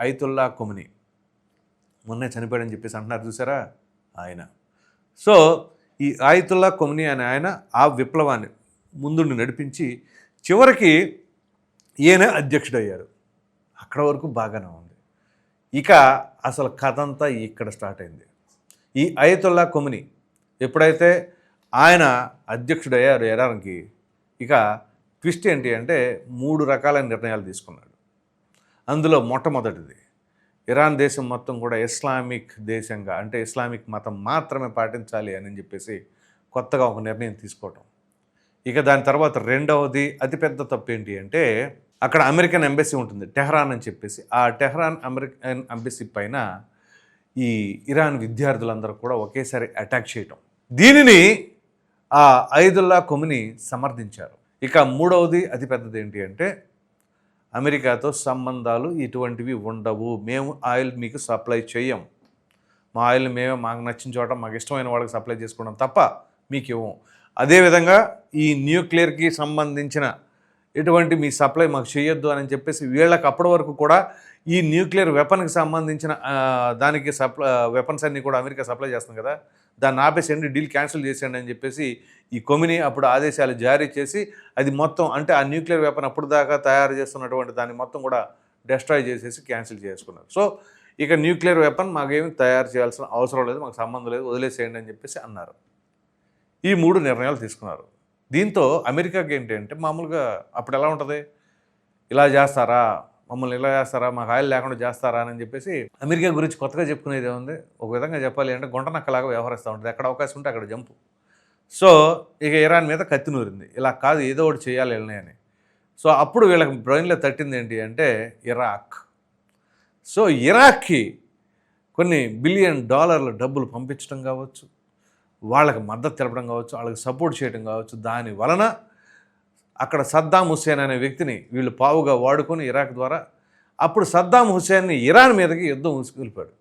Ayatollah కొమినీ మొన్నే చనిపోయాడని చెప్పేసి అంటున్నారు చూసారా ఆయన. సో ఈ అయతుల్లా కొమినీ అనే ఆయన ఆ విప్లవాన్ని ముందుండి నడిపించి చివరికి ఈయన అధ్యక్షుడయ్యారు. అక్కడ వరకు బాగానే ఉంది. ఇక అసలు కథ అంతా ఇక్కడ స్టార్ట్ అయింది. ఈ అయతుల్లా కొమినీ ఎప్పుడైతే ఆయన అధ్యక్షుడయ్యారు ఇరాన్కి, ఇక ట్విస్ట్ ఏంటి అంటే 3 రకాల నిర్ణయాలు తీసుకున్నాడు. అందులో మొట్టమొదటిది ఇరాన్ దేశం మొత్తం కూడా ఇస్లామిక్ దేశంగా, అంటే ఇస్లామిక్ మతం మాత్రమే పాటించాలి అని చెప్పేసి కొత్తగా ఒక నిర్ణయం తీసుకోవటం. ఇక దాని తర్వాత రెండవది అతిపెద్ద తప్పు ఏంటి అంటే అక్కడ అమెరికన్ ఎంబసీ ఉంటుంది టెహ్రాన్ అని చెప్పేసి, ఆ టెహ్రాన్ అమెరికన్ ఎంబసీ పైన ఈ ఇరాన్ విద్యార్థులందరూ కూడా ఒకేసారి అటాక్ చేయటం. దీనిని ఆ అయతుల్లా కొమినీ సమర్థించారు. ఇక మూడవది అతిపెద్దది ఏంటి అంటే అమెరికాతో సంబంధాలు ఇటువంటివి ఉండవు, మేము ఆయిల్ మీకు సప్లై చేయం, మా ఆయిల్ని మేమే మాకు నచ్చిన చోట మాకు ఇష్టమైన వాళ్ళకి సప్లై చేసుకోవడం తప్ప మీకు ఇవ్వం. అదేవిధంగా ఈ న్యూక్లియర్కి సంబంధించిన ఎటువంటి మీ సప్లై మాకు చేయొద్దు అని చెప్పేసి వీళ్ళకి అప్పటి వరకు కూడా ఈ న్యూక్లియర్ వెపన్కి సంబంధించిన దానికి వెపన్స్ అన్నీ కూడా అమెరికా సప్లై చేస్తుంది కదా, దాన్ని ఆపేసేయండి, డీల్ క్యాన్సిల్ చేసేయండి అని చెప్పేసి ఈ కొమినీ అప్పుడు ఆదేశాలు జారీ చేసి అది మొత్తం, అంటే ఆ న్యూక్లియర్ వెపన్ అప్పుడు దాకా తయారు చేస్తున్నటువంటి దాన్ని మొత్తం కూడా డెస్ట్రాయ్ చేసేసి క్యాన్సిల్ చేసుకున్నారు. సో ఇక న్యూక్లియర్ వెపన్ మాకేమి తయారు చేయాల్సిన అవసరం లేదు, మాకు సంబంధం లేదు, వదిలేసేయండి అని చెప్పేసి అన్నారు. ఈ 3 నిర్ణయాలు తీసుకున్నారు. దీంతో అమెరికాకి ఏంటి అంటే మామూలుగా అప్పుడు ఎలా ఉంటుంది, ఇలా చేస్తారా, మమ్మల్ని ఇలా చేస్తారా, మాకు ఆయిల్ లేకుండా చేస్తారా అని చెప్పేసి అమెరికా గురించి కొత్తగా చెప్పుకునేది ఏముంది, ఒక విధంగా చెప్పాలి అంటే గుంటనక్కలాగా వ్యవహరిస్తూ ఉంటుంది, ఎక్కడ అవకాశం ఉంటే అక్కడ జంపు. సో ఇక ఇరాన్ మీద కత్తి నూరింది, ఇలా కాదు ఏదో ఒకటి చేయాలి వెళ్ళని అని. సో అప్పుడు వీళ్ళకి బ్రెయిన్లో తట్టింది ఏంటి అంటే ఇరాక్. సో ఇరాక్కి కొన్ని $బిలియన్ డబ్బులు పంపించడం కావచ్చు, వాళ్ళకి మద్దతు తెలపడం కావచ్చు, వాళ్ళకి సపోర్ట్ చేయడం కావచ్చు, దాని వలన అక్కడ సద్దాం హుస్సేన్ అనే వ్యక్తిని వీళ్ళు పావుగా వాడుకొని ఇరాక్ ద్వారా అప్పుడు సద్దాం హుస్సేన్ని ఇరాన్ మీదకి యుద్ధం ఉసుకెళ్ళిపోయాడు.